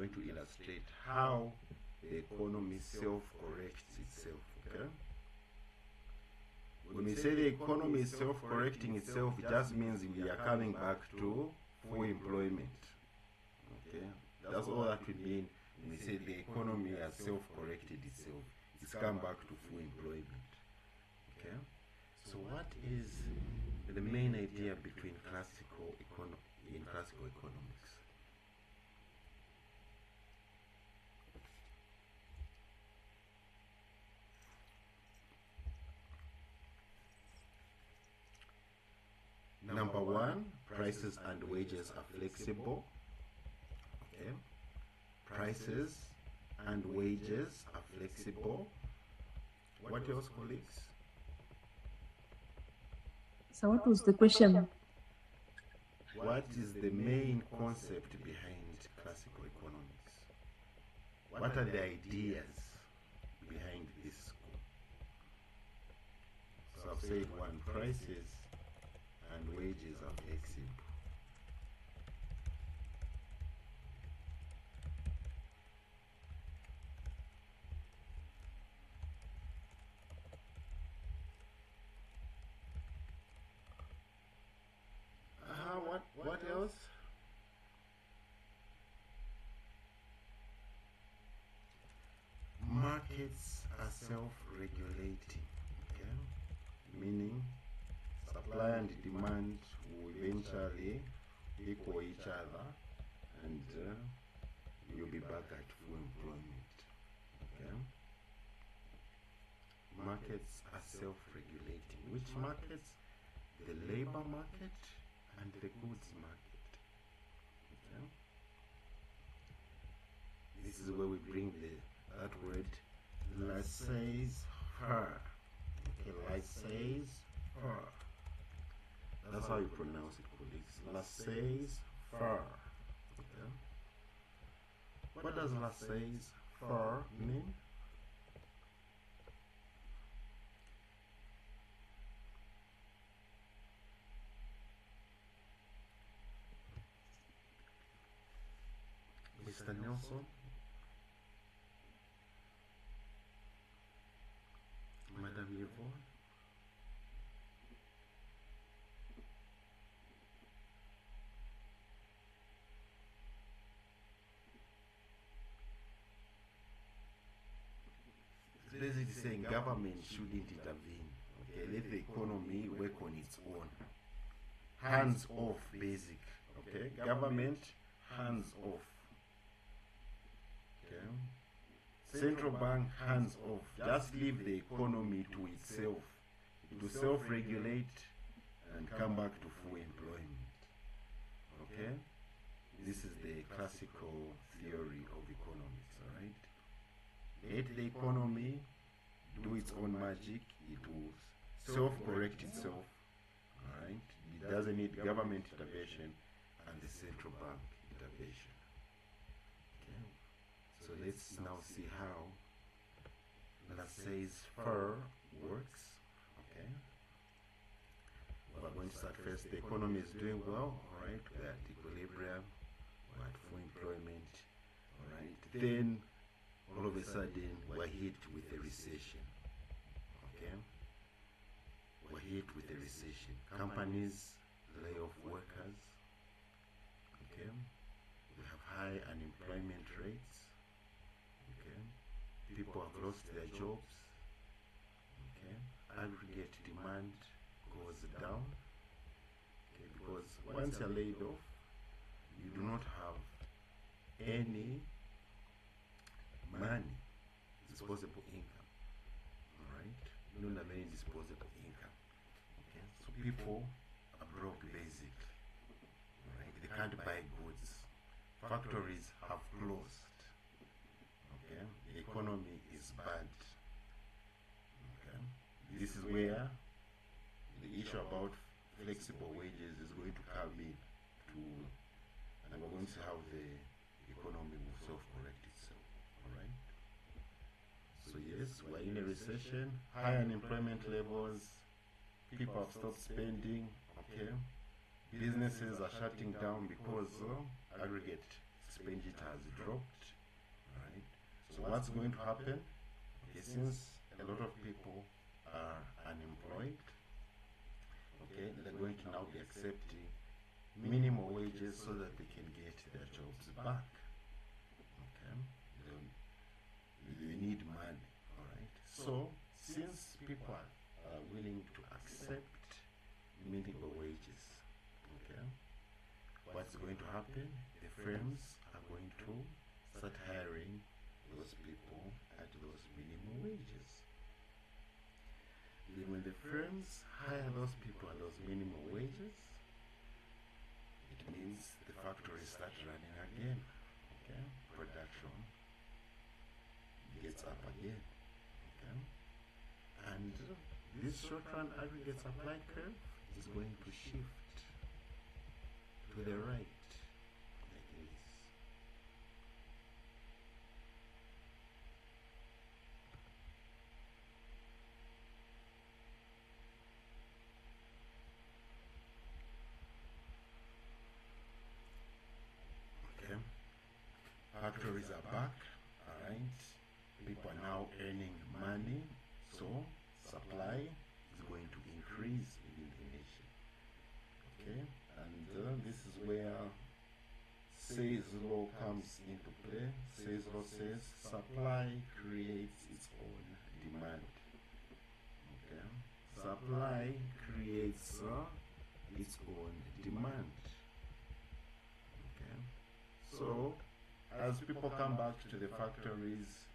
going to illustrate how the economy self-corrects itself. Okay. When we say the economy is self-correcting itself, it just means we are coming back to full employment. Okay, that's all that we mean when we say the economy has self-corrected itself. It's come back to full employment. Okay, so what is the main idea between classical economics? Number one, prices and wages are flexible. Okay. Prices and wages are flexible. What else, colleagues? So what was the question? What is the main concept behind classical economics? What are the ideas behind this school? So I've said one, prices and wages are flexible. What else? Markets are self-regulating, okay? Meaning supply and demand will eventually equal each other, and you'll be back at full employment. Okay? Markets are self-regulating. Which markets? The labor market and the goods market. Okay? This is where we bring that word laissez-faire. Okay, laissez-faire. That's how you pronounce it, colleagues. Laissez-faire. Okay. What does laissez-faire mean? Mr. Nelson? Madam Yvonne? It's basically saying government shouldn't intervene. Okay, let the economy work on its own. Hands off, basic. Okay, government, hands off. Okay. Central bank, hands off. Just leave the economy to itself, to self-regulate and come back to full employment. Okay? This is the classical theory of economics, alright? Let the economy do its own magic, it will self-correct itself, alright? It doesn't need government intervention and the central bank intervention. Okay? So let's now see how laissez-faire works. Okay. We're going to start first. The economy is doing well, alright. We're at equilibrium, we're at full employment, alright. Then all of a sudden we're hit with a recession. Okay. We're hit with a recession. Companies lay off workers. Okay. We have high unemployment rates. Okay. People have lost their jobs. Okay. Aggregate demand goes down. Okay. Because once you're laid off, you do not have any money, disposable income. Alright? You don't have any disposable income. Okay. So people are broke basically. Alright? They can't buy goods. Factories have closed. Okay, the economy is bad. Okay, this is where the issue about flexible wages is going to come in, and we're going to see how the economy will self-correct itself. All right. So yes, we're in a recession, high unemployment levels, people have stopped spending. Okay, businesses are shutting down because aggregate expenditure has dropped, right? So what's going to happen? Okay, since a lot of people are unemployed, okay, they're going to now be accepting minimum wages so that they can get their jobs back. Okay, they need money, all right? So since people are willing to accept minimum wages, okay, what's going to happen? The firms are going to start hiring those people at those minimum wages. Then when the firms hire those people at those minimum wages, it means the factories start running again. Okay, production gets up again. Okay, and this short-run aggregate supply curve is going to shift to the right, like this. Okay, factories are back, all right? People are now earning money, so supply is going to increase within the nation. Okay, and this is where Say's law comes into play. Say's law says supply creates its own demand. Okay, supply creates its own demand. Okay, so as people come back to the factories,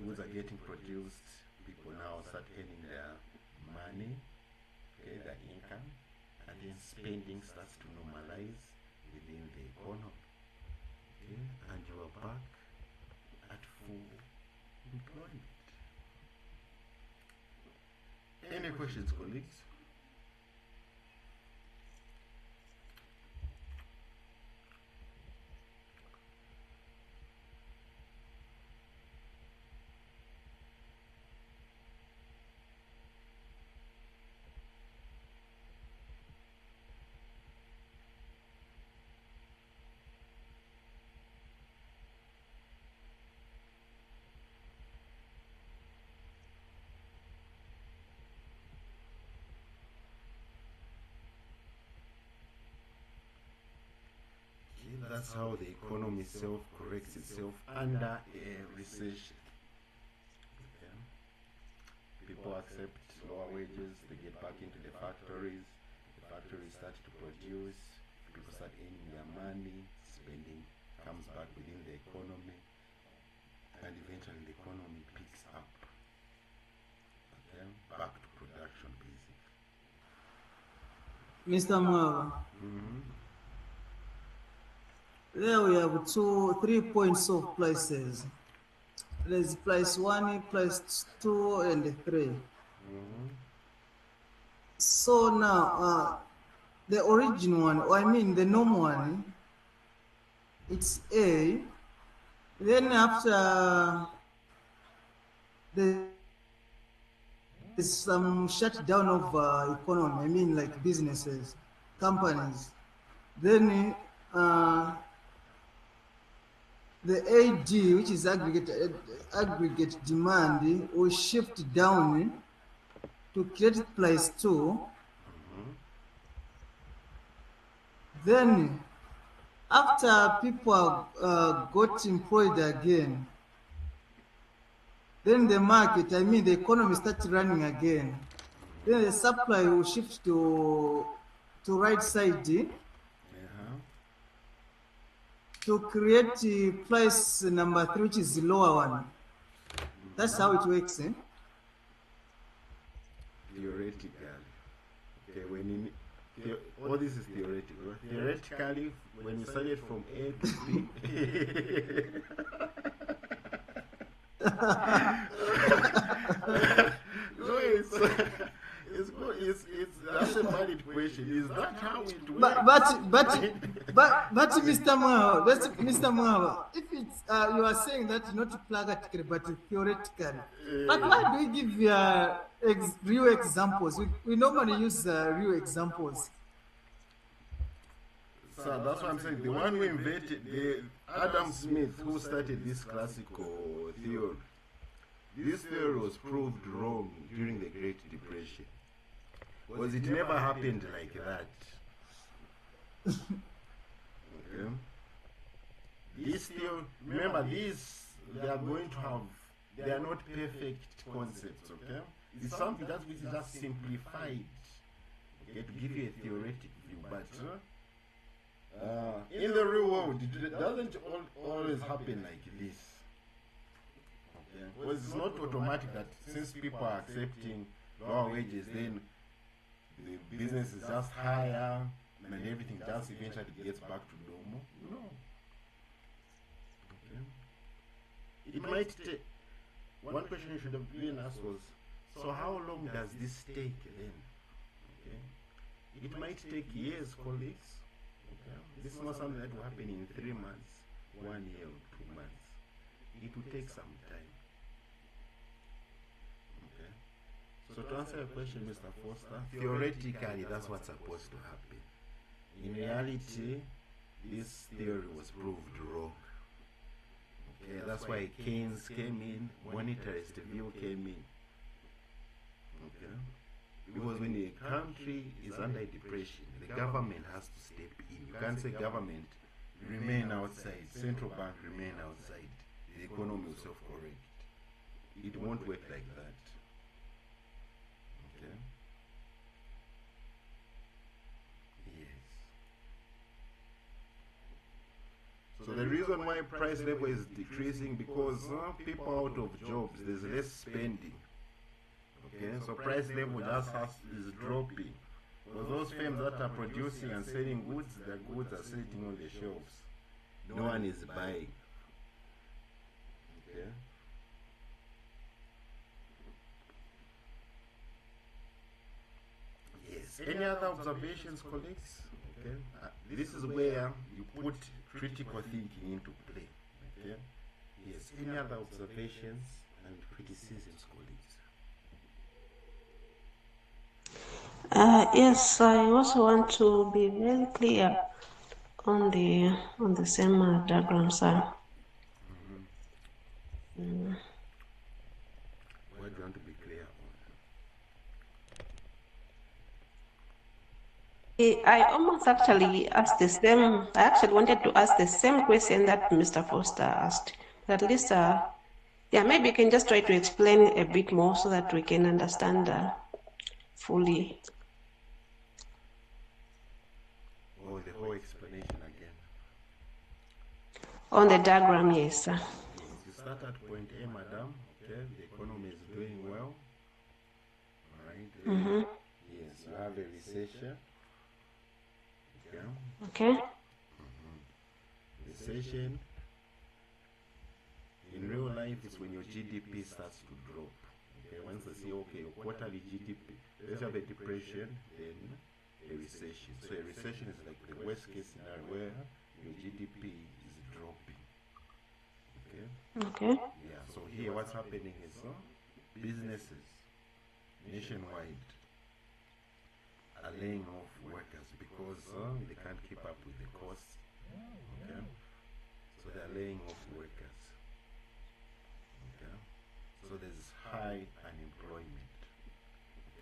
goods are getting produced, people now start earning their money, okay, their income, and then spending starts to normalize within the economy. Okay, and you are back at full employment. Any questions, colleagues? That's how the economy self-corrects itself under a recession. Okay. People accept lower wages, they get back into the factories start to produce, people start earning their money, spending comes back within the economy, and eventually the economy picks up. Okay, back to production basically. Mr. Mwaba. There we have 3 points of prices. There's price 1, price 2, and 3. So now, the origin one, or I mean the normal one, it's A. Then after there's some shutdown of economy, I mean like businesses, companies. Then the AD, which is aggregate demand, will shift down to create price 2. Then, after people got employed again, then the market, I mean the economy starts running again. Then the supply will shift to right side to create price number 3, which is the lower one. That's how it works. Theoretically, okay, all this is theoretical. Theoretically, when you started from A to B, no, that's a valid question. Is that how it works? But Mr. Mwaba, if it's you are saying that not practically but theoretically, but why do we give real examples? We normally use real examples. So that's what I'm saying. The one who invented Adam Smith, who started this classical theory, this theory was proved wrong during the Great Depression. Because it never happened like that. Okay? This theory, remember, they are going to have, they are not perfect concepts, okay? It's something that which is just simplified, okay, to give you a theoretic view, but in the real world, it doesn't always happen like this. Okay? Because it's not automatic that since people are accepting lower wages, then the business is just higher and everything just eventually gets back to normal. No. Okay? It might take. One question you should have been asked was, so how long does this take then? Okay? It might take years, colleagues. Okay? This is not something that will happen in 3 months, 1 year, or 2 months. It will take some time. Okay? So to answer your question, Mr. Foster, theoretically that's what's supposed to happen. In reality, this theory was proved wrong. Okay, that's why Keynes came in, monetarist view came in. Okay? Because when a country is under depression, the government has to step in. You can't say government remain outside, central bank remain outside. The economy will self-correct. It won't work like that. Okay? Yes. So the reason why price level is decreasing, because people out of jobs, there's less spending. Okay, so price level just is dropping. Because those firms that are producing and selling goods, their goods are sitting on the shelves. No one is buying. Okay. Yes. Any other observations, colleagues? Okay. This is where you put critical thinking into play. Okay. Yes. Any other observations and criticisms, colleagues? Yes, I also want to be very clear on the same diagram, sir. What do you want to be clear on? I almost actually asked the same. I actually wanted to ask the same question that Mr. Foster asked. But at least, yeah, maybe you can just try to explain a bit more so that we can understand fully. Oh, the whole explanation again. On the diagram, yes, sir. Yes, you start at point A, madam. Okay, the economy is doing well. All right. Yes, you have a recession. Okay. Okay. Recession. In real life, it's when your GDP starts to drop. Okay, once they say, okay, your quarterly GDP, let's have a depression, then a recession. So a recession is like the worst case scenario where your GDP is dropping. Okay? Okay. Yeah, so here what's happening is businesses nationwide are laying off workers because they can't keep up with the costs. Okay? So they're laying off workers. Okay? So there's high unemployment.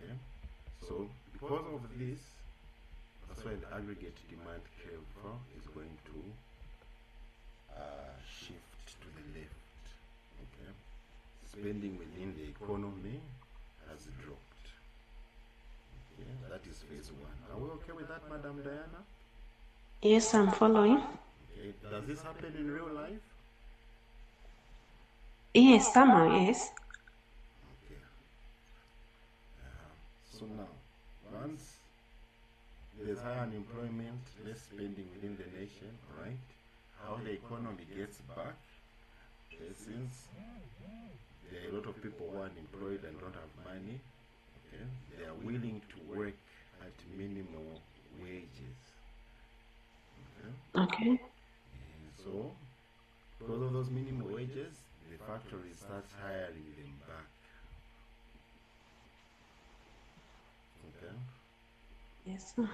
Okay? So because of this, that's why the aggregate demand curve is going to shift to the left. Okay? Spending within the economy has dropped. Okay? That is phase one. Are we okay with that, Madam Diana? Yes, I'm following. Okay. Does this happen in real life? Yes, somehow, yes. Okay. So now, once there's high unemployment, less spending within the nation, right? How the economy gets back, since there are a lot of people who are unemployed and don't have money, okay? They are willing to work at minimal wages. Okay? Okay. And so, because of those minimum wages, the factory starts hiring them back. Okay? Yes, sir.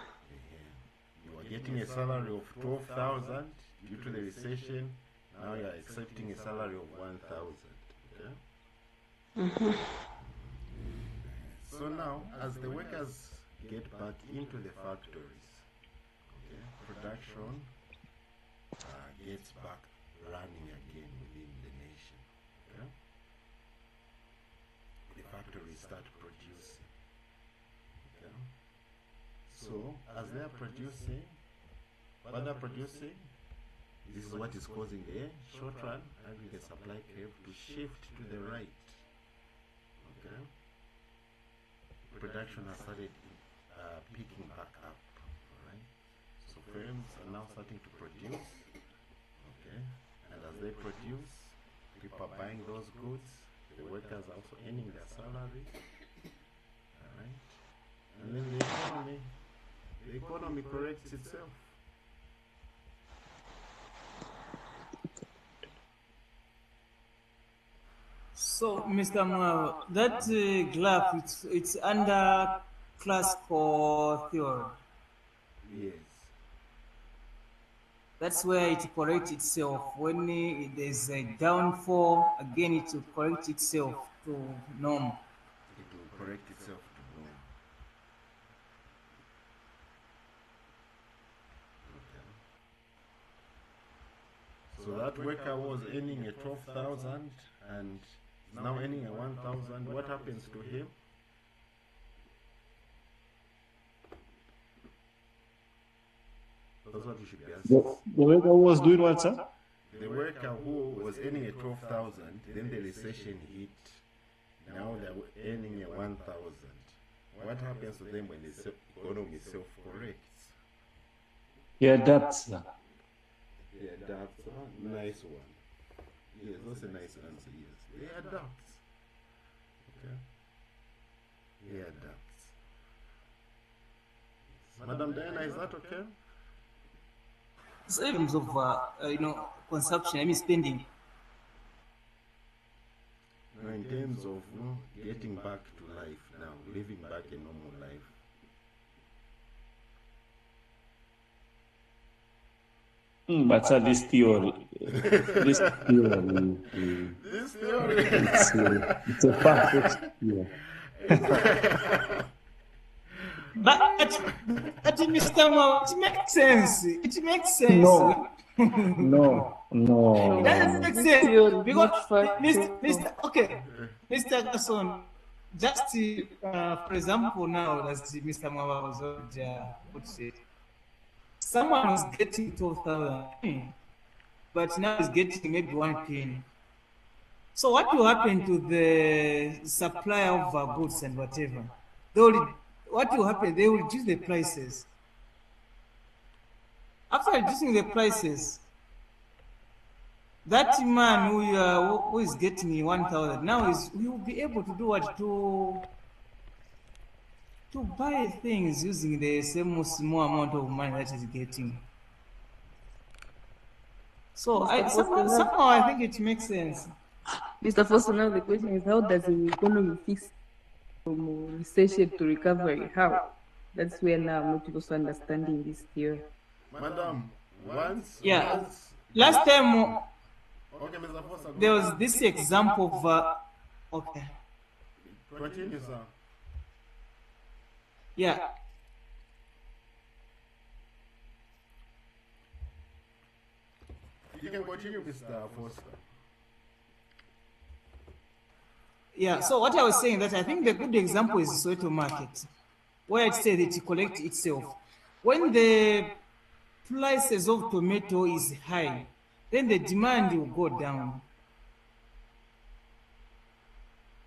You are getting a salary of 12,000, due to the recession, now you are accepting a salary of 1,000. Okay? So now, as the workers get back into the factories, okay, production gets back running again within the nation. Okay? The factories start producing. Okay? So, as they are producing, what they're producing, this is what is causing the short run aggregate supply curve to shift to the right. Okay? Production has started picking back up. Alright? So firms are now starting to produce. Okay? And as they produce, people are buying those goods. The workers are also earning their salary. Alright? And then the economy corrects itself. So, Mr. Mwao, that graph, it's under classical theory. Yes. That's where it corrects itself. When there's a downfall, again, it will correct itself to norm. It will correct itself to norm. Okay. So that worker was earning a 12,000 and is now earning a 1,000. What happens to him? That's what you should be asking. The worker was doing what, sir? The worker who was earning a 12,000, then the recession hit. Now they're earning a 1,000. What happens to them when the economy self-corrects? He adapts, sir. They adapt. Nice one. Yes, that's a nice answer. Yes, they adapt. Okay. They adapt. Madam Diana, is that okay? So in terms of consumption, I mean spending. No, in terms of getting back to life now, living back a normal life. But sir, this theory, This theory. it's a perfect theory. But Mr. Mwao, it makes sense. It makes sense. No. It doesn't make sense Theory, because not fact. Mr. Gasson, just for example, now as Mr. Mwao was put it, someone was getting 12,000, but now is getting maybe 1 pin. So what will happen to the supply of goods and whatever? What will happen? They will reduce the prices. After reducing the prices, that man who is getting 1,000 now he will be able to do what to buy things using the same small amount of money that he's getting. So somehow I think it makes sense. Mr. Foster, now the question is, how does the economy fix from recession to recovery? How? That's where now I'm not also understanding this theory. Madam, Yeah. Last time Okay, Mr. Foster, there was this example of okay. Continue, sir. Yeah. You can continue, Mr. Foster. Yeah, so what I was saying that I think the good example is Soweto market, where it says it collects itself. When the prices of tomato is high, then the demand will go down.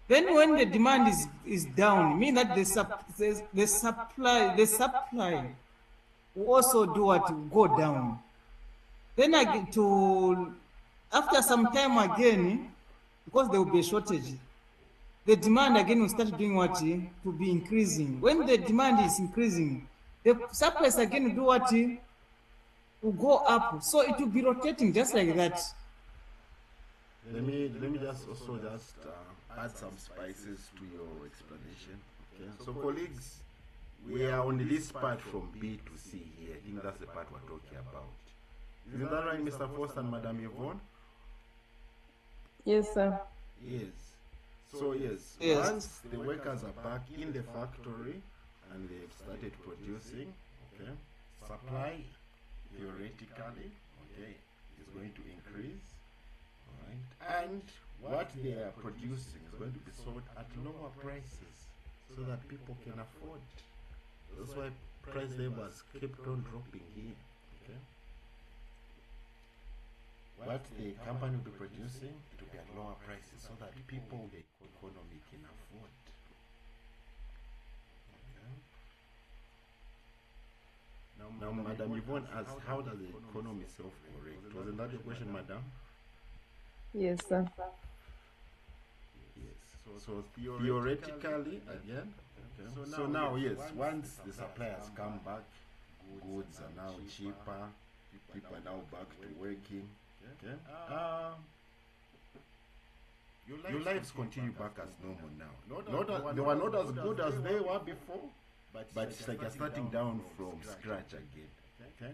Then when the demand is down, mean that the supply will also do what? Will go down. Then after some time again, because there will be a shortage, the demand again will start doing what? To be increasing. When the demand is increasing, the surplus again will do what? Will go up. So it will be rotating just like that. Let me just add some spices to your explanation. Okay. So colleagues, we are on this part from B to C here. I think that's the part we're talking about. Is that right, Mr. Foster and Madam Yvonne? Yes, sir. Yes. So yes, Yes. once the workers are back in the factory and they've started producing, okay, supply theoretically, okay, is going to increase, all right, and what they are producing is going to be sold at lower prices so that people can afford. That's why price levels kept on dropping here, okay. What the company will be producing, it will be at lower prices so that people, the economy can afford. Okay. Now, Madam Yvonne asked, how does the economy self-correct? Wasn't that the question, Madam? Yes, sir. Yes. So theoretically, again, okay. So now, yes, once the suppliers come back, goods are now cheaper, people are now back to working. Okay. Your lives continue back as normal now. They were not as good as they were before, but it's like you're starting down from scratch again. Okay.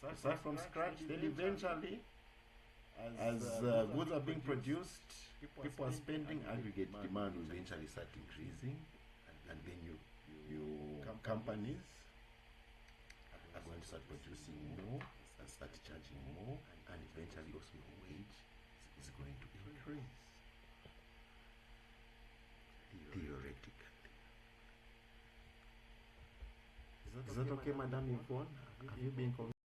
You start from scratch, then eventually, as goods are being produced, people are spending, aggregate demand will eventually start increasing, and then your companies are going to start producing more and start charging more, and eventually also your wage is going to increase. Theoretically. Is that okay, Madam Yvonne? Have you been convinced?